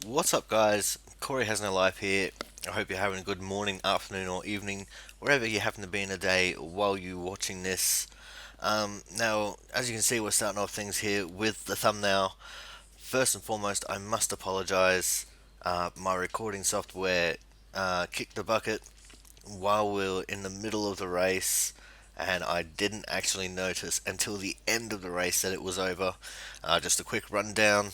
What's up, guys? Corey has no life here. I hope you're having a good morning, afternoon, or evening, wherever you happen to be in the day while you're watching this. Now, as you can see, we're starting off things here with the thumbnail. First and foremost, I must apologize. My recording software kicked the bucket while we were in the middle of the race, and I didn't actually notice until the end of the race that it was over. Just a quick rundown.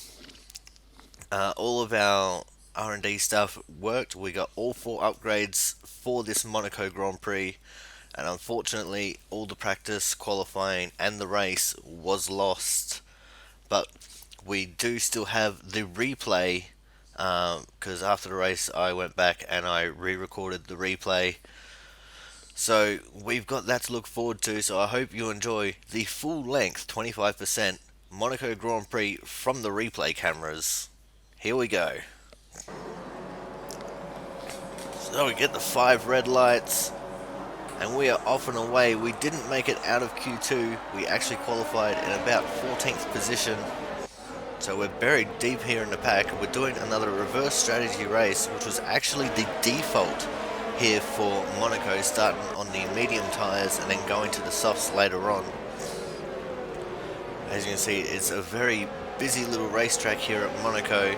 All of our R&D stuff worked. We got all four upgrades for this Monaco Grand Prix, and unfortunately, all the practice, qualifying, and the race was lost. But we do still have the replay because after the race, I went back and I re-recorded the replay. So we've got that to look forward to. So I hope you enjoy the full length 25% Monaco Grand Prix from the replay cameras. Here we go. So we get the 5 red lights, and we are off and away. We didn't make it out of Q2. We actually qualified in about 14th position. So we're buried deep here in the pack. We're doing another reverse strategy race, which was actually the default here for Monaco, starting on the medium tyres and then going to the softs later on. As you can see, it's a very busy little racetrack here at Monaco.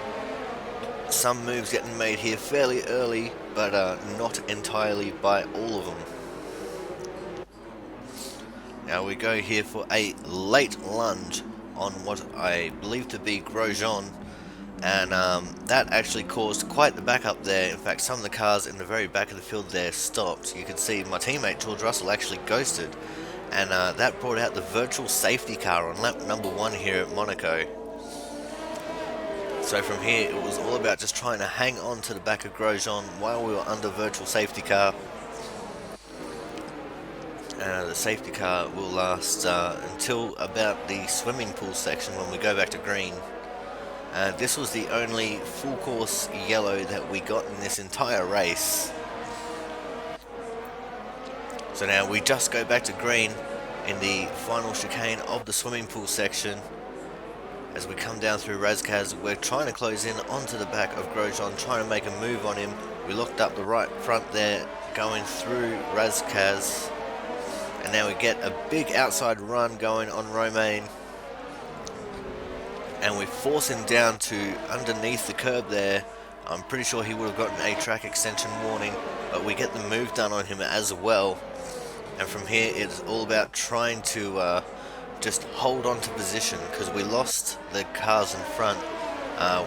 Some moves getting made here fairly early, but not entirely by all of them. Now we go here for a late lunge on what I believe to be Grosjean, and that actually caused quite the backup there. In fact, some of the cars in the very back of the field there stopped. You can see my teammate George Russell actually ghosted, and that brought out the virtual safety car on lap number 1 here at Monaco. So from here, it was all about just trying to hang on to the back of Grosjean while we were under virtual safety car. The safety car will last until about the swimming pool section when we go back to green. This was the only full course yellow that we got in this entire race. So now we just go back to green in the final chicane of the swimming pool section. As we come down through Razkaz, we're trying to close in onto the back of Grosjean, trying to make a move on him. We locked up the right front there, going through Razkaz. And now we get a big outside run going on Romain. And we force him down to underneath the curb there. I'm pretty sure he would have gotten a track extension warning, but we get the move done on him as well. And from here, it's all about trying to just hold on to position, because we lost the cars in front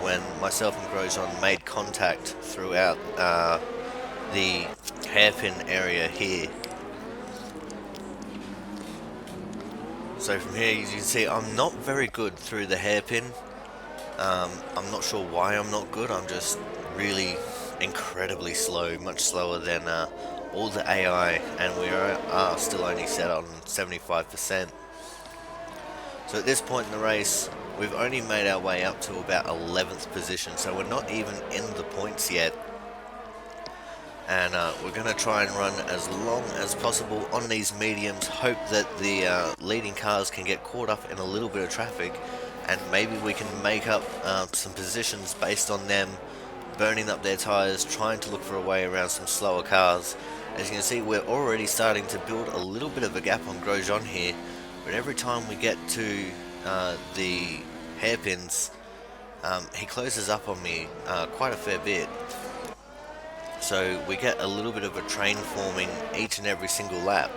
when myself and Grosjean made contact throughout the hairpin area here. So from here, as you can see, I'm not very good through the hairpin. I'm not sure why I'm not good. I'm just really incredibly slow, much slower than all the AI, and we are still only set on 75%. So at this point in the race, we've only made our way up to about 11th position, so we're not even in the points yet. And we're going to try and run as long as possible on these mediums, hope that the leading cars can get caught up in a little bit of traffic, and maybe we can make up some positions based on them burning up their tyres, trying to look for a way around some slower cars. As you can see, we're already starting to build a little bit of a gap on Grosjean here, but every time we get to the hairpins, he closes up on me quite a fair bit. So we get a little bit of a train forming each and every single lap.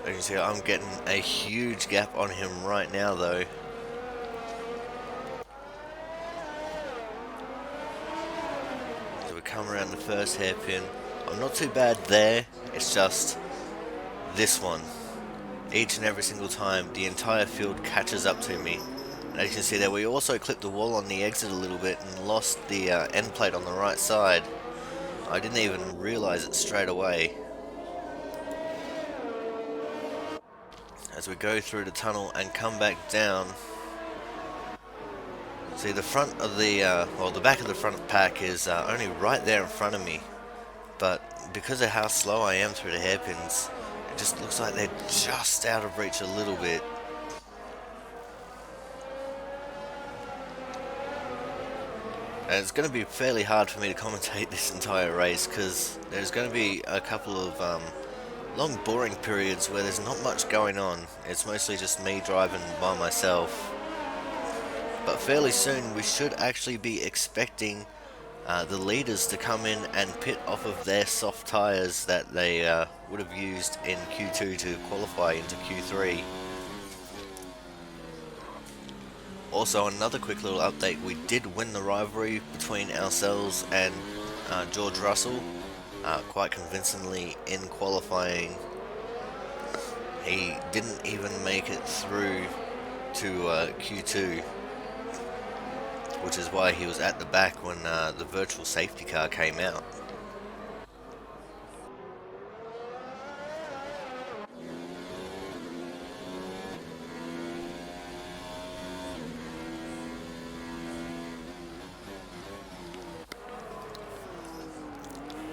As you can see, I'm getting a huge gap on him right now though. So we come around the first hairpin. I'm not too bad there, it's just this one. Each and every single time, the entire field catches up to me. As you can see there, we also clipped the wall on the exit a little bit and lost the end plate on the right side. I didn't even realize it straight away. As we go through the tunnel and come back down, see the front of the, the back of the front pack is only right there in front of me. But because of how slow I am through the hairpins, it just looks like they're just out of reach a little bit. And it's going to be fairly hard for me to commentate this entire race because there's going to be a couple of long boring periods where there's not much going on. It's mostly just me driving by myself. But fairly soon we should actually be expecting the leaders to come in and pit off of their soft tyres that they would have used in Q2 to qualify into Q3. Also, another quick little update, we did win the rivalry between ourselves and George Russell quite convincingly in qualifying. He didn't even make it through to Q2, which is why he was at the back when the virtual safety car came out.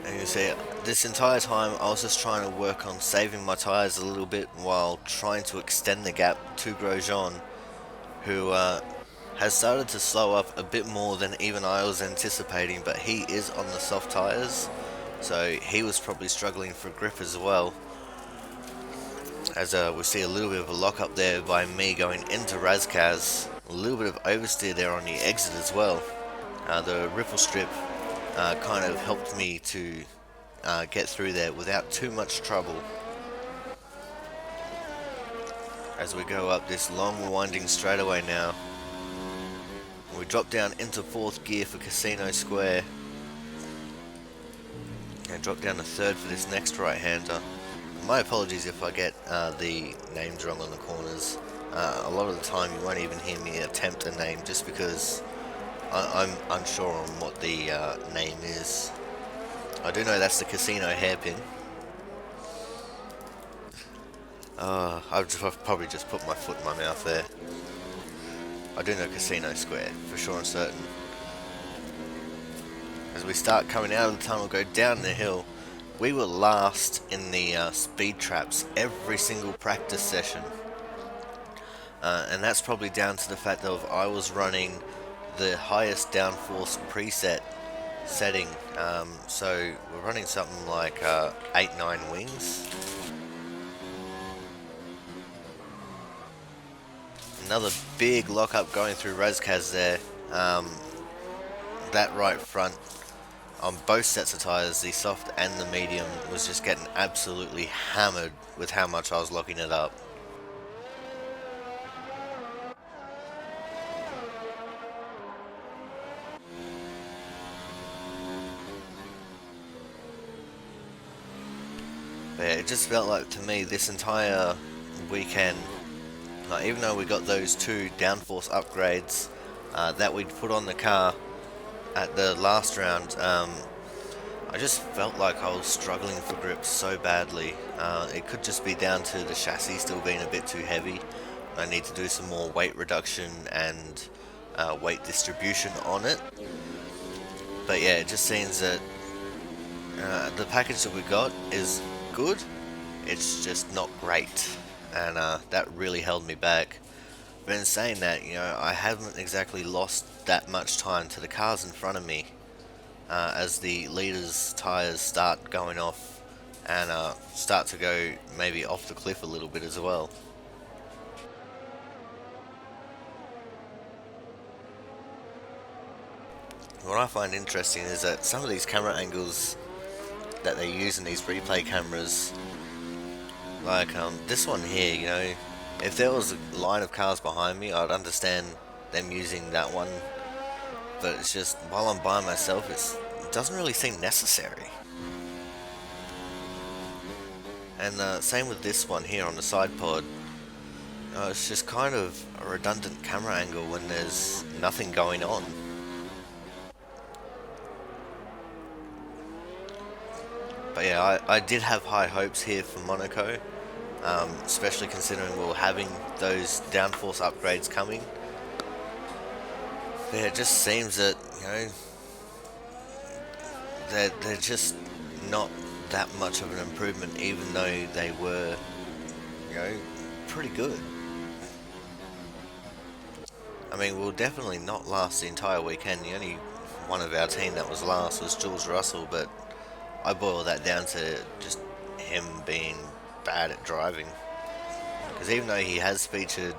And you see, this entire time I was just trying to work on saving my tyres a little bit while trying to extend the gap to Grosjean, who has started to slow up a bit more than even I was anticipating, but he is on the soft tyres, so he was probably struggling for grip as well. As we see a little bit of a lock up there by me going into Razkaz, a little bit of oversteer there on the exit as well. The ripple strip kind of helped me to get through there without too much trouble. As we go up this long winding straightaway now, we drop down into 4th gear for Casino Square and drop down to 3rd for this next right-hander. My apologies if I get the names wrong on the corners. A lot of the time you won't even hear me attempt a name just because I'm unsure on what the name is. I do know that's the Casino Hairpin. I've probably just put my foot in my mouth there. I do know Casino Square, for sure and certain. As we start coming out of the tunnel, go down the hill, we were last in the speed traps every single practice session. And that's probably down to the fact that I was running the highest downforce preset setting. So we're running something like 8-9 wings. Another big lockup going through Razkaz there. That right front on both sets of tyres, the soft and the medium, was just getting absolutely hammered with how much I was locking it up. But yeah, it just felt like to me this entire weekend, like, even though we got those 2 downforce upgrades that we'd put on the car at the last round, I just felt like I was struggling for grip so badly. It could just be down to the chassis still being a bit too heavy. I need to do some more weight reduction and weight distribution on it. But yeah, it just seems that the package that we got is good, it's just not great, and that really held me back. But in saying that, you know, I haven't exactly lost that much time to the cars in front of me as the leaders' tyres start going off and start to go maybe off the cliff a little bit as well. What I find interesting is that some of these camera angles that they use in these replay cameras, like this one here, you know, if there was a line of cars behind me, I'd understand them using that one, but it's just, while I'm by myself, it doesn't really seem necessary. And same with this one here on the side pod. It's just kind of a redundant camera angle when there's nothing going on. But yeah, I did have high hopes here for Monaco, especially considering we were having those downforce upgrades coming. But yeah, it just seems that, you know, they're just not that much of an improvement, even though they were, you know, pretty good. I mean, we'll definitely not last the entire weekend. The only one of our team that was last was Jules Russell, but I boil that down to just him being bad at driving. Because even though he has featured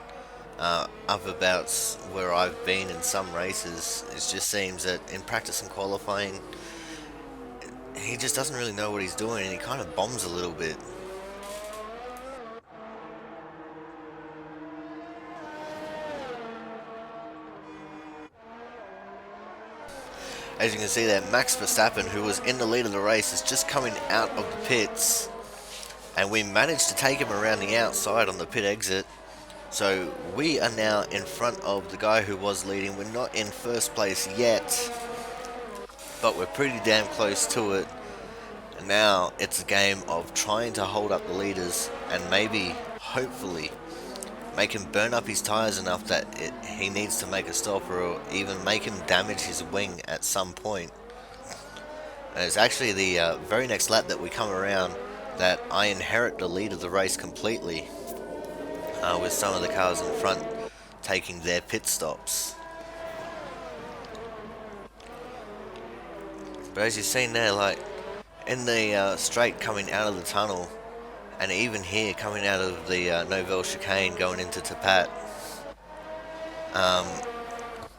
up abouts where I've been in some races, it just seems that in practice and qualifying, he just doesn't really know what he's doing and he kind of bombs a little bit. As you can see there, Max Verstappen, who was in the lead of the race, is just coming out of the pits, and we managed to take him around the outside on the pit exit. So we are now in front of the guy who was leading. We're not in first place yet, but we're pretty damn close to it. And now it's a game of trying to hold up the leaders and maybe, hopefully, make him burn up his tyres enough that he needs to make a stop, or even make him damage his wing at some point. And it's actually the very next lap that we come around that I inherit the lead of the race completely, with some of the cars in front taking their pit stops. But as you've seen there, like in the straight coming out of the tunnel, and even here coming out of the Novelle chicane going into Tapat,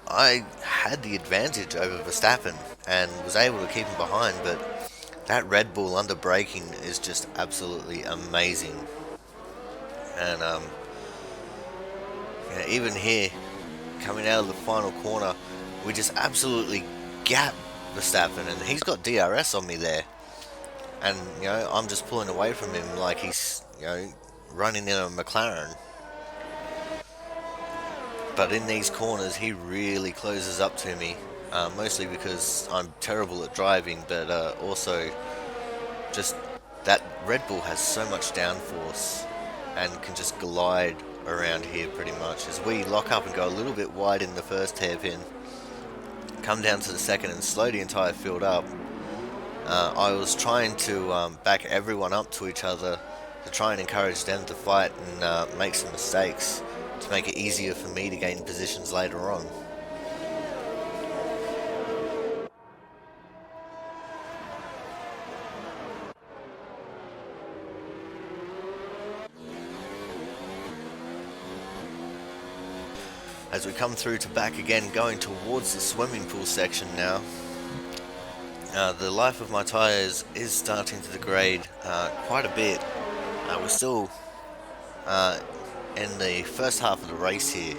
I had the advantage over Verstappen and was able to keep him behind, but that Red Bull under braking is just absolutely amazing. And even here, coming out of the final corner, we just absolutely gap Verstappen, and he's got DRS on me there. And, I'm just pulling away from him like he's, running in a McLaren. But in these corners, he really closes up to me, mostly because I'm terrible at driving, but also just that Red Bull has so much downforce and can just glide around here pretty much. As we lock up and go a little bit wide in the first hairpin, come down to the second and slow the entire field up, I was trying to back everyone up to each other to try and encourage them to fight and make some mistakes to make it easier for me to gain positions later on. As we come through to back again, going towards the swimming pool section now, the life of my tyres is starting to degrade quite a bit. We're still in the first half of the race here,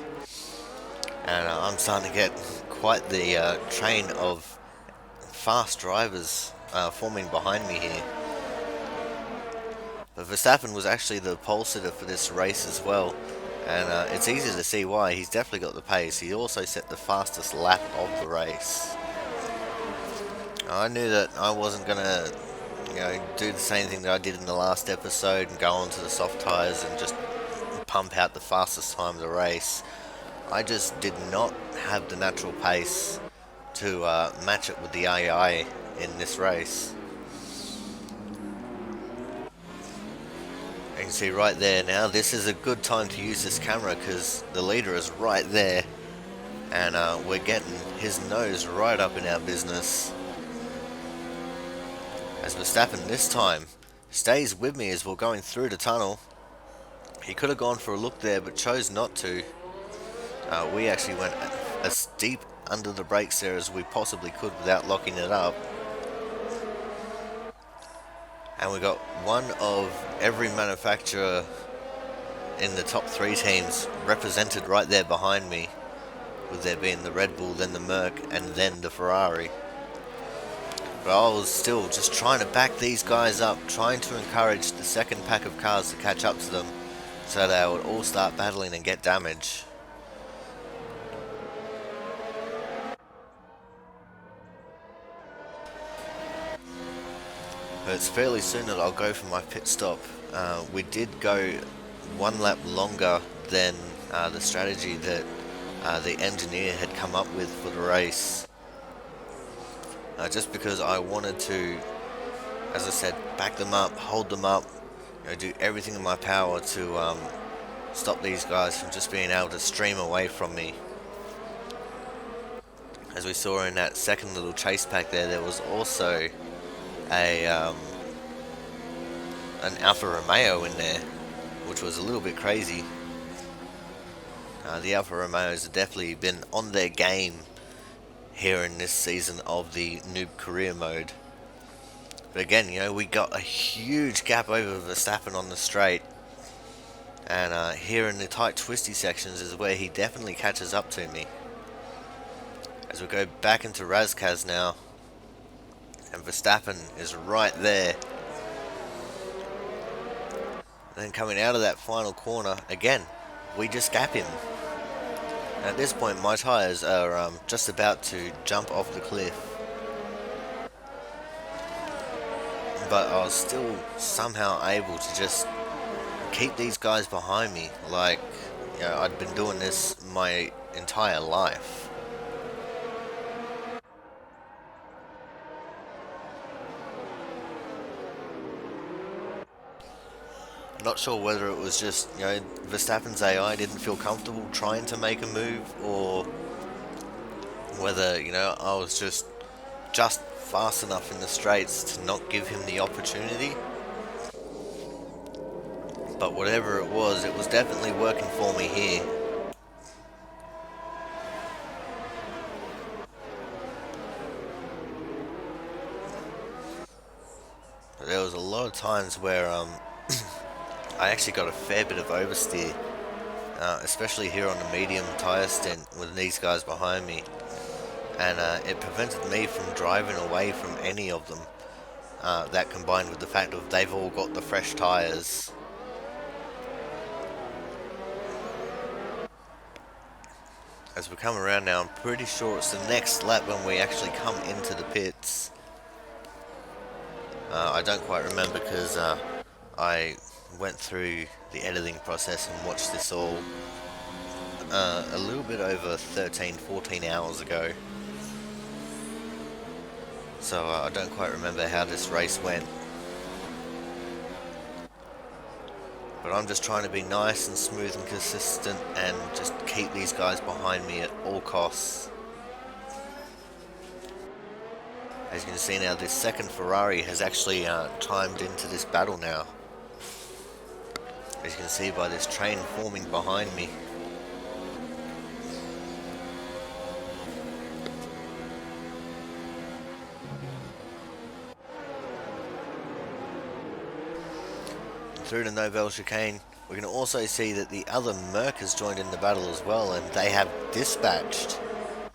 and I'm starting to get quite the train of fast drivers forming behind me here. But Verstappen was actually the pole sitter for this race as well, and it's easy to see why. He's definitely got the pace. He also set the fastest lap of the race. I knew that I wasn't going to do the same thing that I did in the last episode and go onto the soft tyres and just pump out the fastest time of the race. I just did not have the natural pace to match it with the AI in this race. You can see right there now, this is a good time to use this camera because the leader is right there, and we're getting his nose right up in our business. As Verstappen this time stays with me as we're going through the tunnel. He could have gone for a look there but chose not to. We actually went as deep under the brakes there as we possibly could without locking it up. And we got one of every manufacturer in the top 3 teams represented right there behind me, with there being the Red Bull, then the Merc, and then the Ferrari. But I was still just trying to back these guys up, trying to encourage the second pack of cars to catch up to them so they would all start battling and get damage. But it's fairly soon that I'll go for my pit stop. We did go 1 lap longer than the strategy that the engineer had come up with for the race. Just because I wanted to, as I said, back them up, hold them up, do everything in my power to stop these guys from just being able to stream away from me. As we saw in that second little chase pack there was also a an Alfa Romeo in there, which was a little bit crazy. The Alfa Romeos have definitely been on their game here in this season of the Noob Career Mode. But again, we got a huge gap over Verstappen on the straight. And here in the tight twisty sections is where he definitely catches up to me. As we go back into Razkaz now. And Verstappen is right there. And then coming out of that final corner, again, we just gap him. And at this point, my tyres are just about to jump off the cliff. But I was still somehow able to just keep these guys behind me. Like, I'd been doing this my entire life. Not sure whether it was just, Verstappen's AI didn't feel comfortable trying to make a move, or whether, I was just fast enough in the straights to not give him the opportunity. But whatever it was definitely working for me here. But there was a lot of times where I actually got a fair bit of oversteer, especially here on the medium tyre stint with these guys behind me. And it prevented me from driving away from any of them. That combined with the fact that they've all got the fresh tyres. As we come around now, I'm pretty sure it's the next lap when we actually come into the pits. I don't quite remember because I went through the editing process and watched this all a little bit over 13-14 hours ago. So I don't quite remember how this race went. But I'm just trying to be nice and smooth and consistent and just keep these guys behind me at all costs. As you can see now, this second Ferrari has actually timed into this battle now. As you can see by this train forming behind me. Through the Novel chicane, we can also see that the other Merc has joined in the battle as well, and they have dispatched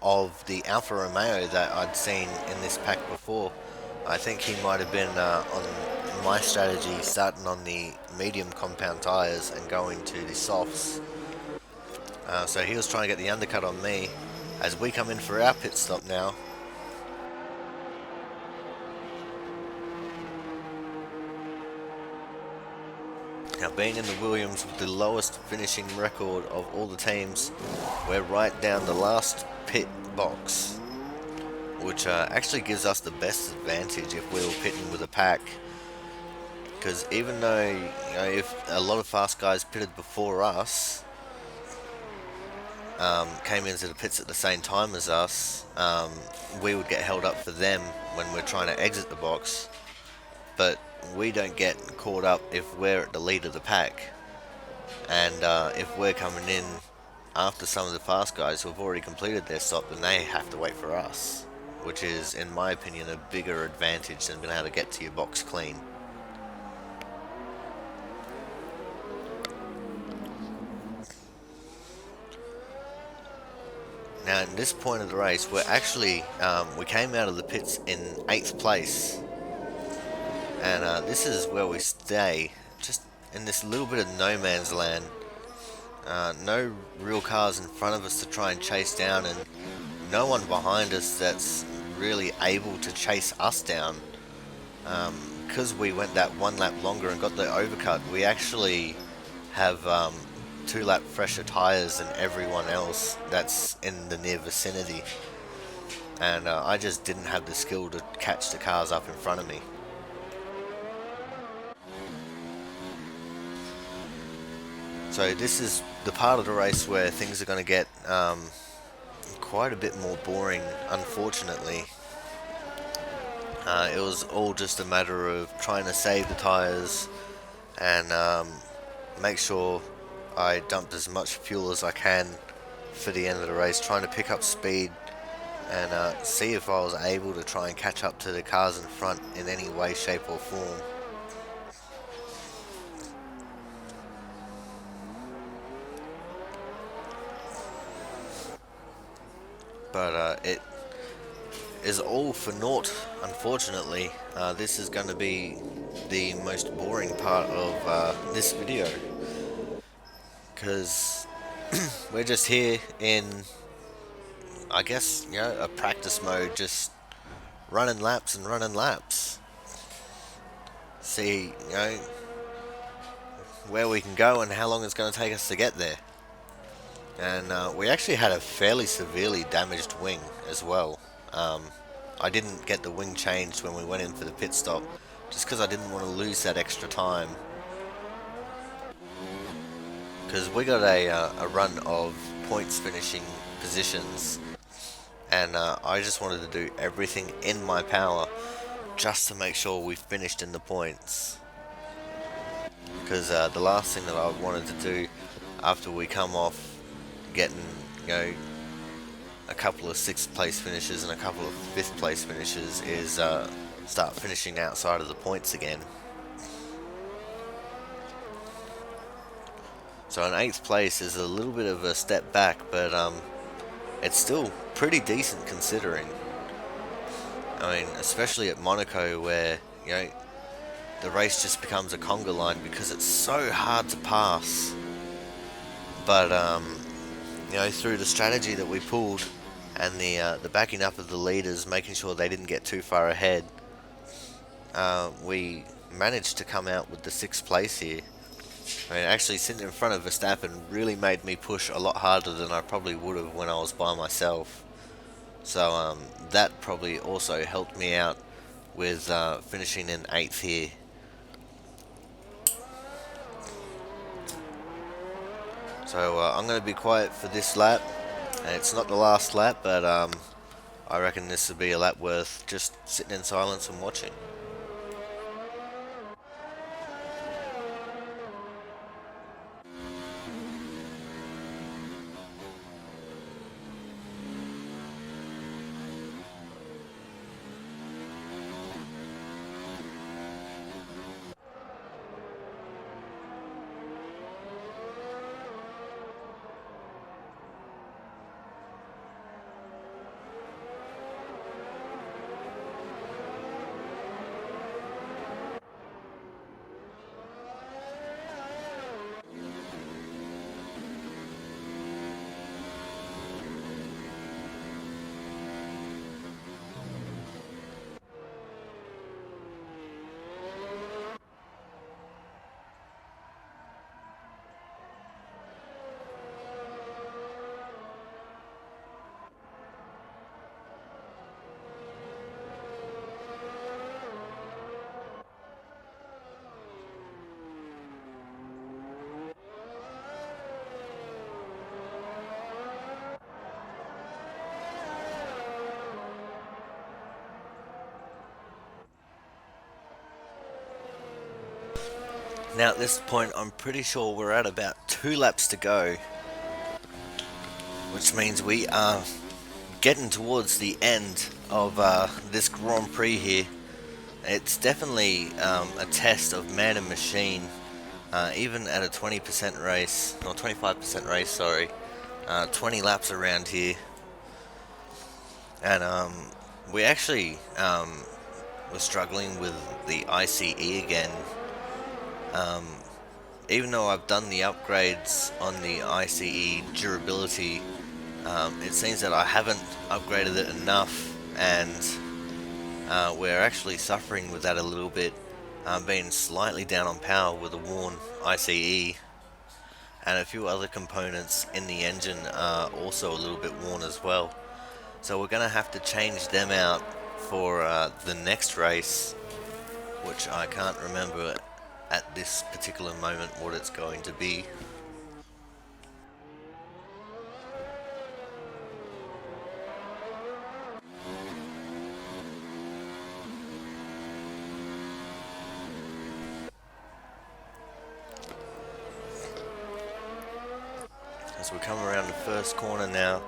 of the Alfa Romeo that I'd seen in this pack before. I think he might have been on my strategy, starting on the medium compound tyres and going to the softs. So he was trying to get the undercut on me as we come in for our pit stop now. Now, being in the Williams with the lowest finishing record of all the teams, we're right down the last pit box, which actually gives us the best advantage if we were pitting with a pack. Because even though, if a lot of fast guys pitted before us, came into the pits at the same time as us, we would get held up for them when we're trying to exit the box. But we don't get caught up if we're at the lead of the pack. And if we're coming in after some of the fast guys who have already completed their stop, then they have to wait for us, which is, in my opinion, a bigger advantage than being able to get to your box clean. Now, at this point of the race, we're actually, we came out of the pits in 8th place. And this is where we stay, just in this little bit of no man's land. No real cars in front of us to try and chase down, and no one behind us that's really able to chase us down. Because we went that one lap longer and got the overcut, we actually have 2 lap fresher tyres than everyone else that's in the near vicinity. And I just didn't have the skill to catch the cars up in front of me. So this is the part of the race where things are going to get quite a bit more boring, unfortunately. It was all just a matter of trying to save the tyres and make sure I dumped as much fuel as I can for the end of the race, trying to pick up speed and see if I was able to try and catch up to the cars in front in any way, shape or form. But it is all for naught, unfortunately. This is going to be the most boring part of this video, because we're just here in, I guess, a practice mode, just running laps and running laps. See, where we can go and how long it's going to take us to get there. And we actually had a fairly severely damaged wing as well. I didn't get the wing changed when we went in for the pit stop, just because I didn't want to lose that extra time. Because we got a run of points finishing positions, and I just wanted to do everything in my power just to make sure we finished in the points. Because the last thing that I wanted to do after we come off getting, a couple of 6th place finishes and a couple of 5th place finishes is start finishing outside of the points again. So an 8th place is a little bit of a step back, but it's still pretty decent considering. I mean, especially at Monaco, where the race just becomes a conga line because it's so hard to pass. But through the strategy that we pulled and the backing up of the leaders, making sure they didn't get too far ahead, we managed to come out with the 6th place here. I mean, actually sitting in front of Verstappen really made me push a lot harder than I probably would have when I was by myself. So that probably also helped me out with finishing in 8th here. So I'm going to be quiet for this lap, and it's not the last lap, but I reckon this will be a lap worth just sitting in silence and watching. Now at this point, I'm pretty sure we're at about 2 laps to go, which means we are getting towards the end of this Grand Prix here. It's definitely a test of man and machine, even at a 20% race, or 25% race, sorry, 20 laps around here. And we actually were struggling with the ICE again. Even though I've done the upgrades on the ICE durability, it seems that I haven't upgraded it enough, and we're actually suffering with that a little bit, being slightly down on power with a worn ICE, and a few other components in the engine are also a little bit worn as well. So we're going to have to change them out for the next race, which I can't remember at this particular moment what it's going to be. As we come around the first corner now,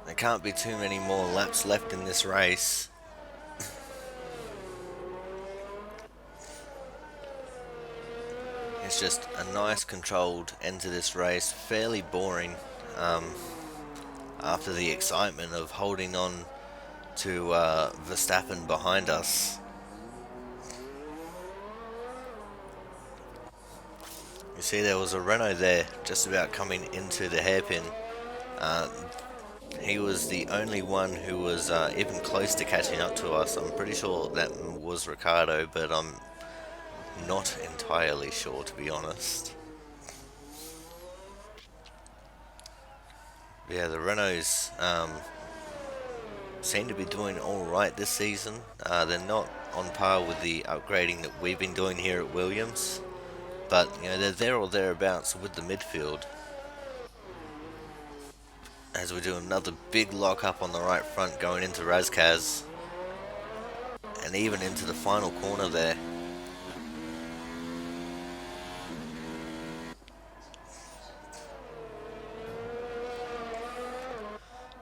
there can't be too many more laps left in this race. It's just a nice controlled end to this race, fairly boring after the excitement of holding on to Verstappen behind us. You see there was a Renault there just about coming into the hairpin. He was the only one who was even close to catching up to us. I'm pretty sure that was Ricardo, but I'm not entirely sure, to be honest. Yeah, the Renaults seem to be doing alright this season. They're not on par with the upgrading that we've been doing here at Williams, but you know, they're there or thereabouts with the midfield. As we do another big lock up on the right front going into Razkaz, and even into the final corner there.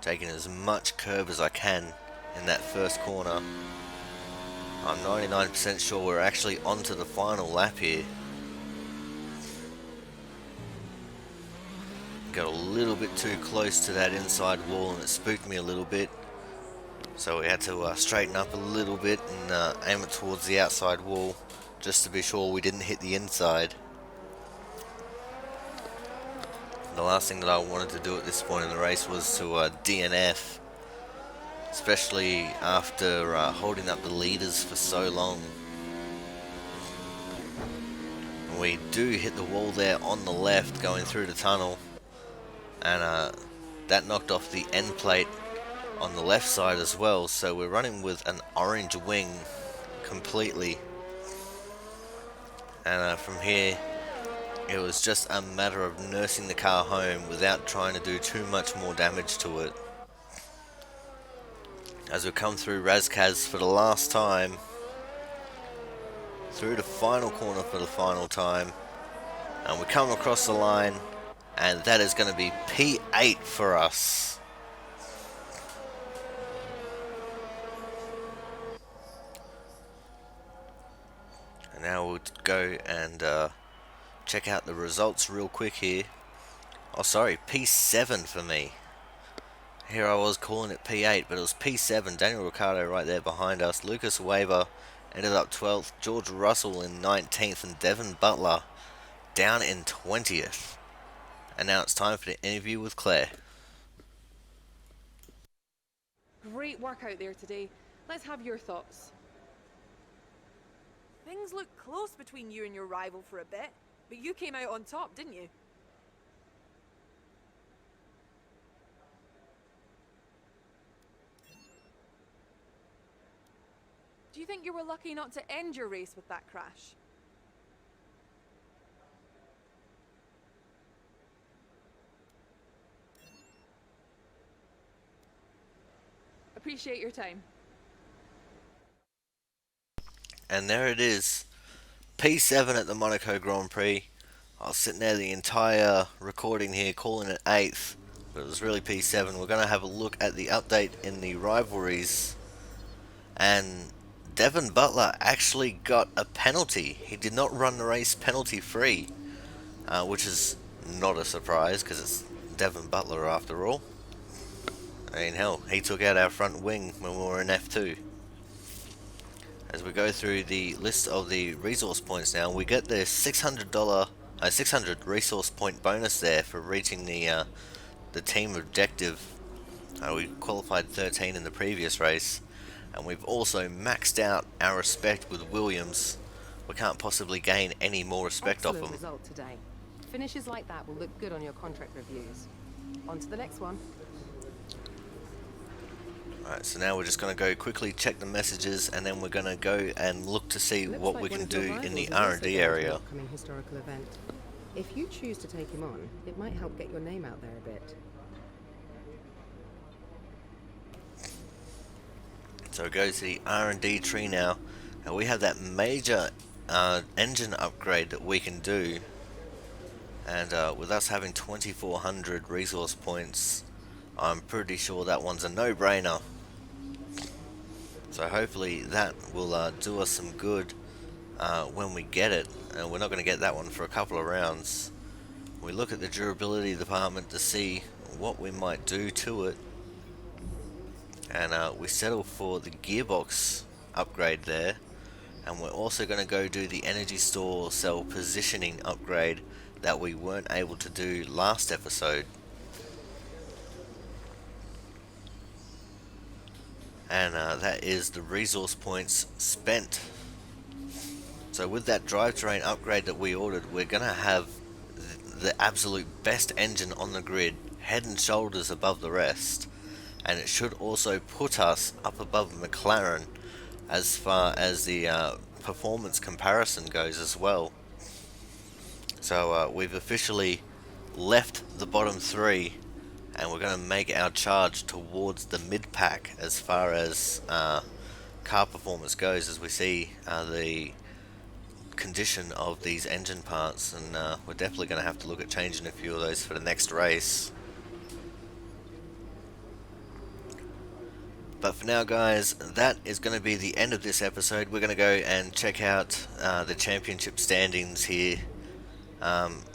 Taking as much curve as I can in that first corner. I'm 99% sure we're actually onto the final lap here. Got a little bit too close to that inside wall and it spooked me a little bit. So we had to straighten up a little bit and aim it towards the outside wall just to be sure we didn't hit the inside. The last thing that I wanted to do at this point in the race was to DNF, especially after holding up the leaders for so long. We do hit the wall there on the left going through the tunnel, and that knocked off the end plate on the left side as well, so we're running with an orange wing completely. And from here it was just a matter of nursing the car home without trying to do too much more damage to it. As we come through Razkaz for the last time, through the final corner for the final time, and we come across the line, and that is going to be P8 for us. And now we'll go and check out the results real quick here. Oh sorry, P7 for me. Here I was calling it P8, but it was P7. Daniel Ricciardo right there behind us. Lucas Weber ended up 12th. George Russell in 19th. And Devin Butler down in 20th. And now it's time for the interview with Claire. Great work out there today. Let's have your thoughts. Things looked close between you and your rival for a bit, but you came out on top, didn't you? Do you think you were lucky not to end your race with that crash? Appreciate your time. And there it is. P7 at the Monaco Grand Prix. I was sitting there the entire recording here calling it 8th, but it was really P7. We're going to have a look at the update in the rivalries. And Devin Butler actually got a penalty. He did not run the race penalty free, which is not a surprise because it's Devin Butler after all. I mean, hell, he took out our front wing when we were in F2. As we go through the list of the resource points now, we get the $600 resource point bonus there for reaching the team objective. We qualified 13 in the previous race, and we've also maxed out our respect with Williams. We can't possibly gain any more respect off them. Result today. Finishes like that will look good on your contract reviews. On to the next one. Alright, so now we're just going to go quickly check the messages, and then we're going to go and look to see what we can do in the R&D area. Historical event. If you choose to take him on, it might help get your name out there a bit. So we go to the R&D tree now, and we have that major engine upgrade that we can do. And with us having 2400 resource points, I'm pretty sure that one's a no-brainer. So hopefully that will do us some good when we get it. And we're not going to get that one for a couple of rounds. We look at the durability department to see what we might do to it. And we settle for the gearbox upgrade there. And we're also going to go do the energy store cell positioning upgrade that we weren't able to do last episode. And that is the resource points spent. So with that drivetrain upgrade that we ordered, we're going to have the absolute best engine on the grid, head and shoulders above the rest. And it should also put us up above McLaren as far as the performance comparison goes as well. So we've officially left the bottom three, and we're going to make our charge towards the mid-pack as far as car performance goes, as we see the condition of these engine parts, and we're definitely going to have to look at changing a few of those for the next race. But for now, guys, that is going to be the end of this episode. We're going to go and check out the championship standings here.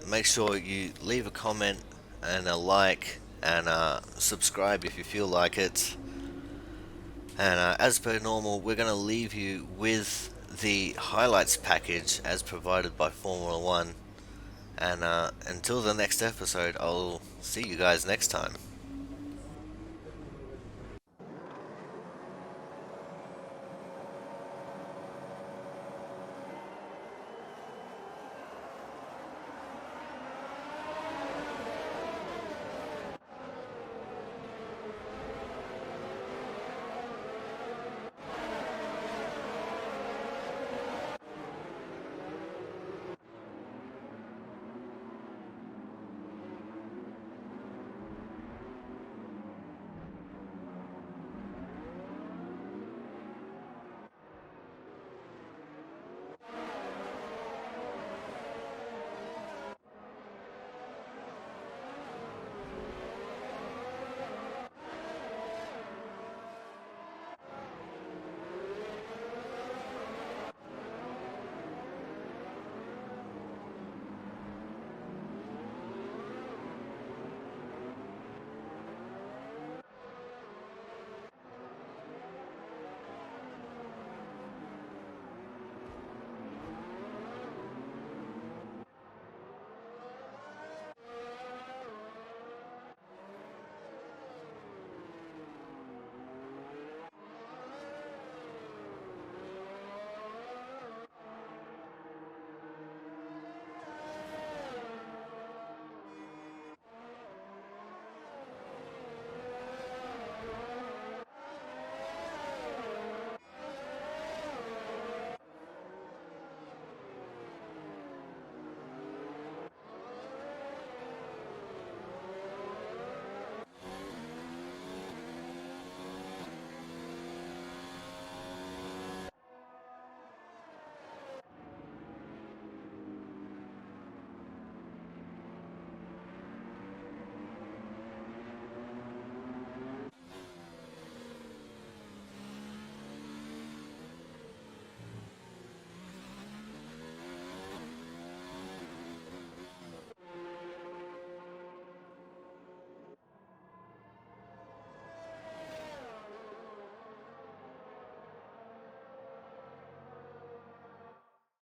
Make sure you leave a comment and a like, and subscribe if you feel like it. And as per normal, we're going to leave you with the highlights package as provided by Formula 1. And until the next episode, I'll see you guys next time.